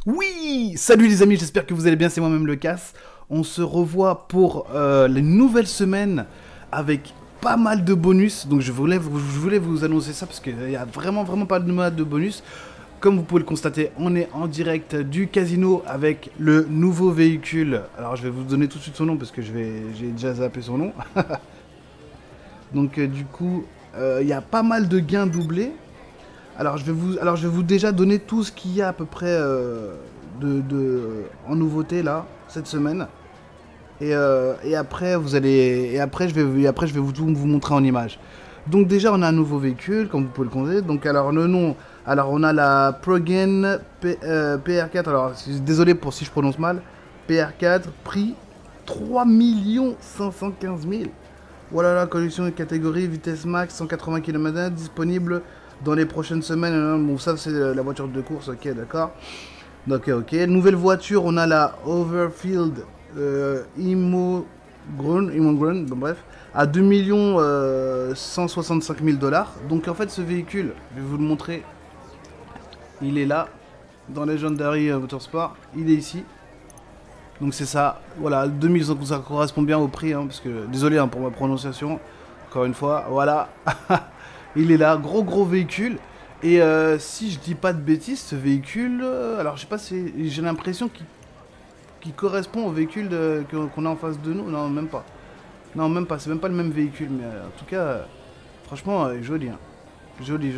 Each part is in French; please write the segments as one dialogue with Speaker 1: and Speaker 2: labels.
Speaker 1: Oui, salut les amis, j'espère que vous allez bien, c'est moi-même le Cass. On se revoit pour les nouvelles semaines avec pas mal de bonus. Donc je voulais vous annoncer ça parce qu'il y a vraiment pas de mal de bonus. Comme vous pouvez le constater, on est en direct du casino avec le nouveau véhicule. Alors je vais vous donner tout de suite son nom parce que j'ai déjà zappé son nom. Donc du coup, il y a pas mal de gains doublés. Alors je vais vous déjà donner tout ce qu'il y a à peu près en nouveauté là cette semaine. Et après je vais tout vous montrer en image. Donc déjà on a un nouveau véhicule comme vous pouvez le constater. Donc alors le nom, alors on a la Progen PR4. Alors désolé pour si je prononce mal. PR4 prix 3 515 000. Voilà la collection de catégorie vitesse max 180 km/h disponible dans les prochaines semaines. Bon, ça c'est la voiture de course, ok, d'accord. Ok. Nouvelle voiture, on a la Overfield Immogrun, bon, bref, à 2 165 000 dollars. Donc en fait, ce véhicule, je vais vous le montrer, il est là, dans Legendary Motorsport, il est ici. Donc c'est ça, voilà, 2000, ça correspond bien au prix, hein, parce que, désolé hein, pour ma prononciation, encore une fois, voilà. Il est là, gros véhicule. Et si je dis pas de bêtises, ce véhicule, alors je sais pas si j'ai l'impression qu'il correspond au véhicule qu'on a en face de nous. Non, même pas. Non, même pas. C'est même pas le même véhicule. Mais en tout cas, franchement, joli. Hein. Joli.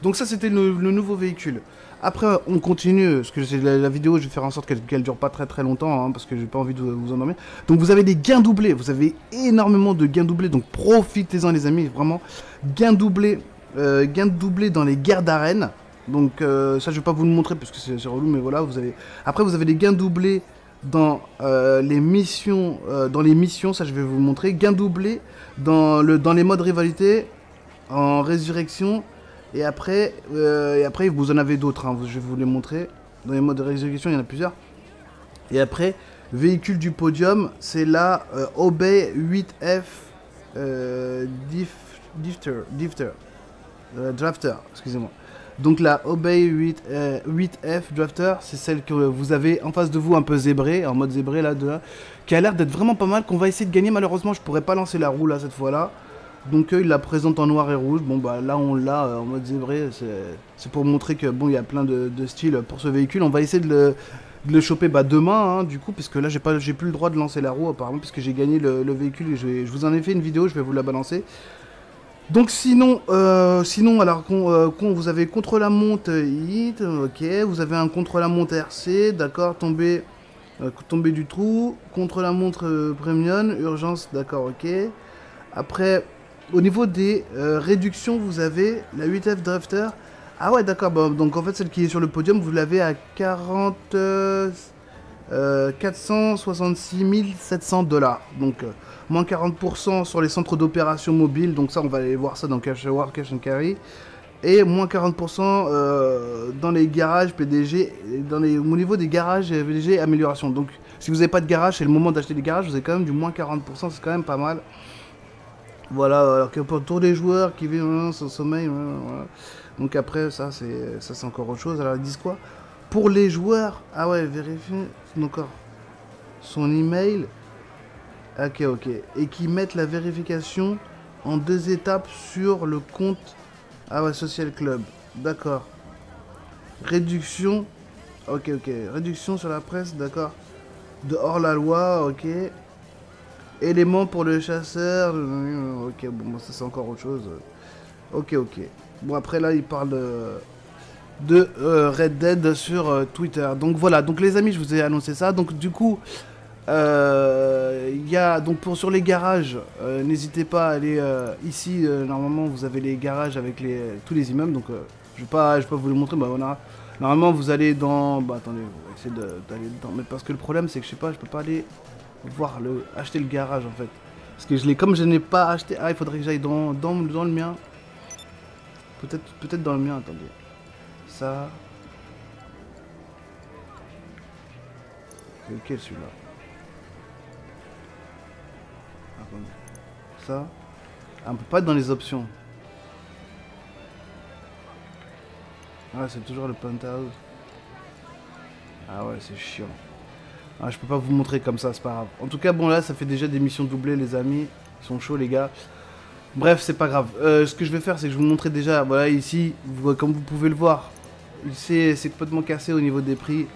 Speaker 1: Donc ça, c'était le nouveau véhicule. Après, on continue, parce que c'est la vidéo, je vais faire en sorte qu'elle dure pas très longtemps, hein, parce que j'ai pas envie de vous endormir. Donc vous avez des gains doublés, vous avez énormément de gains doublés, donc profitez-en les amis, vraiment. Gains doublés dans les guerres d'arène. Donc ça, je vais pas vous le montrer, parce que c'est relou, mais voilà, vous avez... Après, vous avez des gains doublés dans les missions, ça je vais vous montrer. Gains doublés dans les modes rivalité, en résurrection. Et après, vous en avez d'autres, hein, je vais vous les montrer. Dans les modes de résurrection, il y en a plusieurs. Et après, véhicule du podium, c'est la Obey 8F Drafter, excusez-moi. Donc la Obey 8F Drafter, c'est celle que vous avez en face de vous, un peu zébrée, en mode zébré là, qui a l'air d'être vraiment pas mal, qu'on va essayer de gagner. Malheureusement, je pourrais pas lancer la roue là cette fois-là. Donc il la présente en noir et rouge. Bon bah là on l'a en mode zébré. C'est pour montrer que bon il y a plein de styles pour ce véhicule. On va essayer de le choper demain du coup, puisque là j'ai plus le droit de lancer la roue apparemment, puisque j'ai gagné le véhicule et je vous en ai fait une vidéo, je vais vous la balancer. Donc sinon alors vous avez contre-la-montre hit, ok, vous avez un contre-la-montre RC, d'accord, tomber du trou, contre-la-montre premium, urgence, d'accord, ok. Après, au niveau des réductions, vous avez la 8F Drafter. Ah ouais, d'accord. Bon, donc en fait, celle qui est sur le podium, vous l'avez à 466 700 dollars. Donc, moins 40% sur les centres d'opération mobile. Donc ça, on va aller voir ça dans Cash Award, Cash and Carry. Et moins 40% dans les garages PDG, au niveau des garages PDG amélioration. Donc, si vous n'avez pas de garage, c'est le moment d'acheter des garages, vous avez quand même du moins 40%, c'est quand même pas mal. Voilà, alors que pour tous les joueurs qui vivent sans sommeil, voilà. Donc après, ça c'est encore autre chose. Alors ils disent quoi? Pour les joueurs, ah ouais, vérifier encore son email. Ok. Et qui mettent la vérification en 2 étapes sur le compte. Ah ouais, Social Club. D'accord. Réduction. Ok. Réduction sur la presse, d'accord. De hors la loi, ok. Éléments pour le chasseur. Ok, bon, ça c'est encore autre chose. Ok. Bon, après là, il parle de Red Dead sur Twitter. Donc voilà, donc les amis, je vous ai annoncé ça. Donc du coup, il y a donc sur les garages, n'hésitez pas à aller ici. Normalement, vous avez les garages avec tous les immeubles. Donc je vais pas vous le montrer. Bah voilà. Normalement, vous allez dans. Bah attendez, on va essayer d'aller dedans. Mais parce que le problème, c'est que je sais pas, je peux pas aller acheter le garage en fait. Parce que comme je n'ai pas acheté. Ah, il faudrait que j'aille dans le mien. Peut-être dans le mien, attendez. Ça. C'est lequel celui-là? Attendez. Ça. Ah, on peut pas être dans les options. Ah, c'est toujours le penthouse. Ah ouais, c'est chiant. Ah, je peux pas vous montrer comme ça, c'est pas grave. En tout cas, bon là, ça fait déjà des missions doublées, les amis. Ils sont chauds, les gars. Bref, c'est pas grave. Ce que je vais faire, c'est que je vais vous montrer déjà. Voilà, ici, comme vous pouvez le voir, c'est complètement cassé au niveau des prix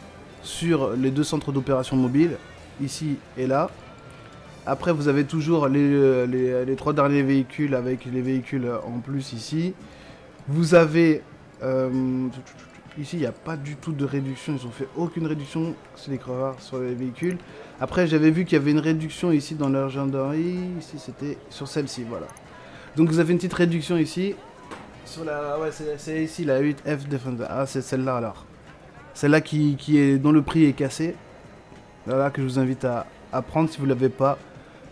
Speaker 1: sur les deux centres d'opération mobile, ici et là. Après, vous avez toujours les trois derniers véhicules avec les véhicules en plus ici. Vous avez... ici, il n'y a pas du tout de réduction. Ils ont fait aucune réduction sur les crevards, sur les véhicules. Après, j'avais vu qu'il y avait une réduction ici dans leur gendarmerie. Ici, c'était sur celle-ci, voilà. Donc, vous avez une petite réduction ici. Sur la... Ouais, c'est ici, la 8F Defender. Ah, c'est celle-là, alors. Celle-là dont le prix est cassé. Voilà, que je vous invite à prendre si vous ne l'avez pas.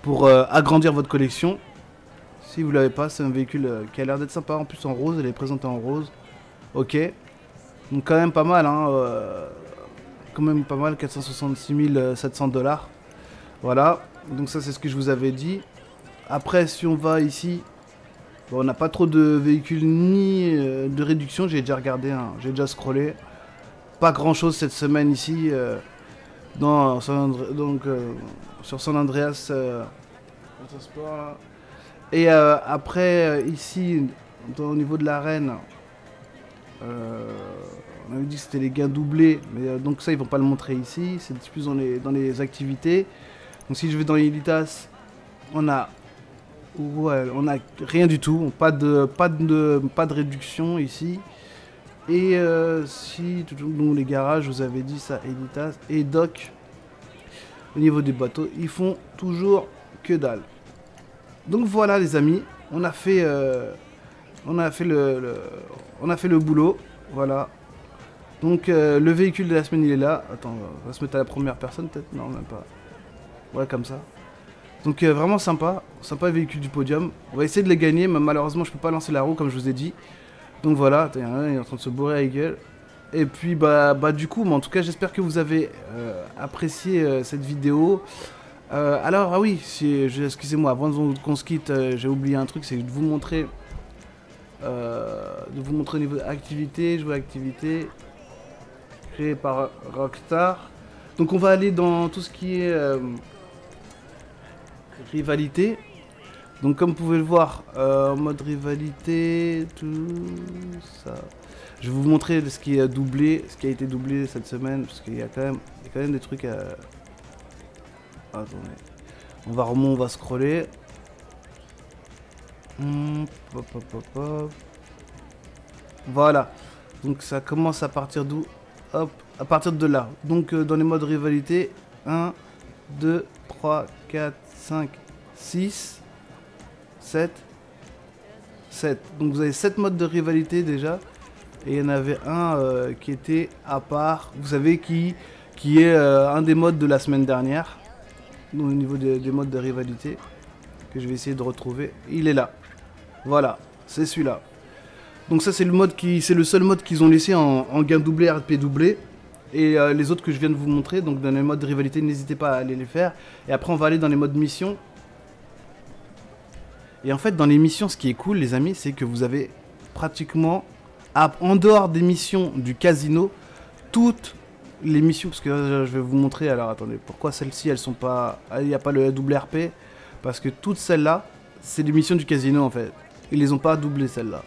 Speaker 1: Pour agrandir votre collection. Si vous l'avez pas, c'est un véhicule qui a l'air d'être sympa. En plus en rose, elle est présentée en rose. Ok. Donc quand même pas mal, hein. Quand même pas mal, 466 700 $. Voilà. Donc ça c'est ce que je vous avais dit. Après si on va ici, bon, on n'a pas trop de véhicules ni de réduction. J'ai déjà regardé, hein. J'ai déjà scrollé. Pas grand chose cette semaine ici. Sur San Andreas Motorsport là. Et après ici au niveau de l'arène, on avait dit que c'était les gains doublés, mais donc ça ils vont pas le montrer ici, c'est plus dans les activités. Donc si je vais dans Elitas, on a rien du tout, pas de réduction ici. Et si donc les garages, vous avez dit ça, Elitas et Doc, au niveau des bateaux, ils font toujours que dalle. Donc voilà les amis, on a fait le boulot, voilà. Donc le véhicule de la semaine il est là. Attends, on va se mettre à la première personne peut-être, non même pas. Ouais comme ça. Donc vraiment sympa le véhicule du podium. On va essayer de les gagner, mais malheureusement je peux pas lancer la roue comme je vous ai dit. Donc voilà, il est en train de se bourrer à la gueule. Et puis bah du coup, mais en tout cas j'espère que vous avez apprécié cette vidéo. Alors ah oui, excusez-moi, avant qu'on se quitte, j'ai oublié un truc, c'est de vous montrer au niveau activité, jouer activité, créé par Rockstar. Donc on va aller dans tout ce qui est rivalité. Donc comme vous pouvez le voir, en mode rivalité, tout ça. Je vais vous montrer ce qui est doublé, ce qui a été doublé cette semaine, parce qu'il y a quand même des trucs à... Attendez. On va scroller. Voilà. Donc ça commence à partir d'où? Hop, à partir de là. Donc dans les modes rivalité, 1, 2, 3, 4, 5, 6, 7, 7. Donc vous avez 7 modes de rivalité déjà. Et il y en avait un qui était à part. Vous savez qui est un des modes de la semaine dernière. Donc, au niveau des modes de rivalité. Que je vais essayer de retrouver. Il est là. Voilà, c'est celui-là. Donc ça c'est le seul mode qu'ils ont laissé en gain doublé, RP doublé. Et les autres que je viens de vous montrer, donc dans les modes de rivalité, n'hésitez pas à aller les faire. Et après on va aller dans les modes mission. Et en fait dans les missions, ce qui est cool les amis, c'est que vous avez pratiquement, en dehors des missions du casino, toutes les missions, parce que je vais vous montrer, alors attendez, pourquoi celles-ci elles sont pas, il n'y a pas le double RP, parce que toutes celles-là, c'est des missions du casino en fait. Ils les ont pas doublées celles-là.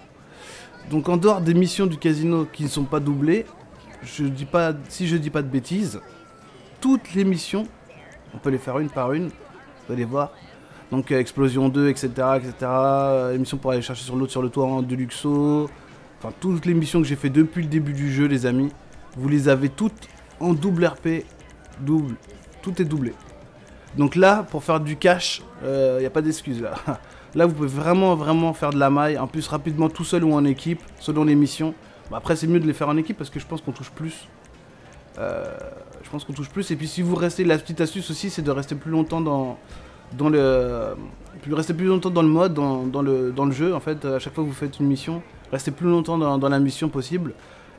Speaker 1: Donc en dehors des missions du casino qui ne sont pas doublées, si je dis pas de bêtises, toutes les missions, on peut les faire une par une, vous allez voir. Donc Explosion 2, etc. Les missions pour aller chercher sur l'autre sur le toit de Luxo. Enfin toutes les missions que j'ai fait depuis le début du jeu les amis, vous les avez toutes en double RP, double, tout est doublé. Donc là, pour faire du cash, il n'y a pas d'excuse là. Là, vous pouvez vraiment faire de la maille. En plus, rapidement, tout seul ou en équipe, selon les missions. Bon, après, c'est mieux de les faire en équipe parce que je pense qu'on touche plus. Et puis, si vous restez, la petite astuce aussi, c'est de rester plus longtemps dans le mode, dans le jeu. En fait, à chaque fois que vous faites une mission, restez plus longtemps dans la mission possible.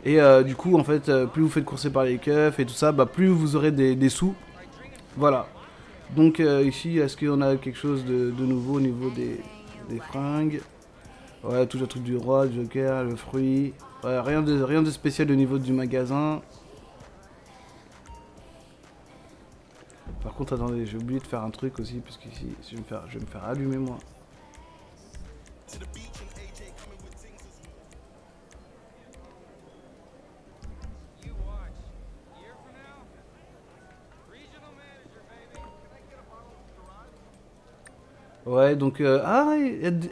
Speaker 1: Et du coup, en fait, plus vous faites courser par les keufs et tout ça, plus vous aurez des sous. Voilà. Donc ici, est-ce qu'on a quelque chose de nouveau au niveau des fringues? Ouais, tout le truc du roi, du joker, le fruit. Ouais, rien de spécial au niveau du magasin. Par contre, attendez, j'ai oublié de faire un truc aussi, parce qu'ici, je vais me faire allumer moi. Ouais, donc... ah,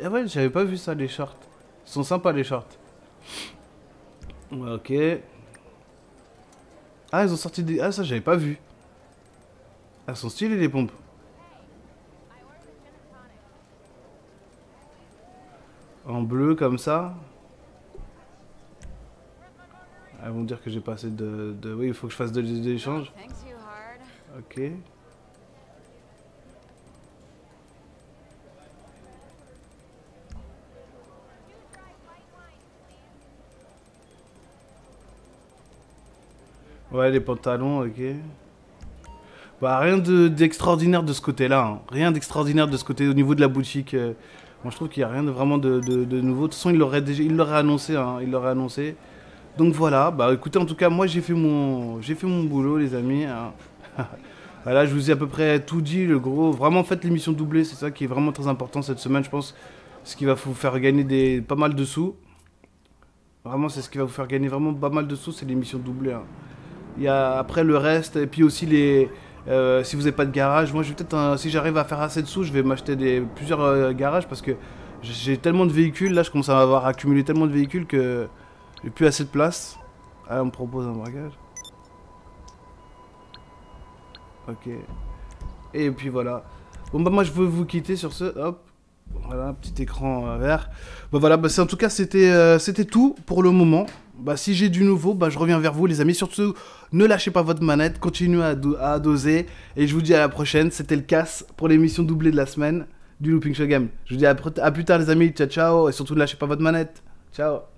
Speaker 1: ah ouais, j'avais pas vu ça, les shorts. Ils sont sympas, les shorts. Ouais, ok. Ah, ils ont sorti des... Ah, ça, j'avais pas vu. Ah, elles sont stylées, les pompes. En bleu, comme ça. Elles vont dire que j'ai pas assez de... Oui, il faut que je fasse de l'échange. Ok. Ouais, les pantalons, ok. Bah, rien d'extraordinaire de ce côté-là. Hein. Rien d'extraordinaire de ce côté au niveau de la boutique. Moi, je trouve qu'il n'y a rien de vraiment de nouveau. De toute façon, il l'aurait annoncé. Hein, il l'aurait annoncé. Donc voilà. Bah, écoutez, en tout cas, moi, j'ai fait mon boulot, les amis. Hein. Voilà, je vous ai à peu près tout dit. Le gros, vraiment, faites l'émission doublée. C'est ça qui est vraiment très important cette semaine, je pense. Ce qui va vous faire gagner pas mal de sous. Vraiment, c'est ce qui va vous faire gagner vraiment pas mal de sous, c'est l'émission doublée. Hein. Il y a après le reste, et puis aussi si vous n'avez pas de garage, moi je vais peut-être, si j'arrive à faire assez de sous, je vais m'acheter plusieurs garages parce que j'ai tellement de véhicules, là je commence à avoir accumulé tellement de véhicules que j'ai plus assez de place. Ah, on me propose un braquage. Ok. Et puis voilà. Bon bah moi je veux vous quitter sur ce, hop. Voilà, un petit écran vert. Bah voilà, bah, en tout cas c'était tout pour le moment. Bah si j'ai du nouveau, bah je reviens vers vous les amis. Surtout, ne lâchez pas votre manette, continuez à doser. Et je vous dis à la prochaine. C'était le casse pour l'émission doublée de la semaine du Looping Show Game. Je vous dis à plus tard les amis, ciao ciao. Et surtout ne lâchez pas votre manette. Ciao.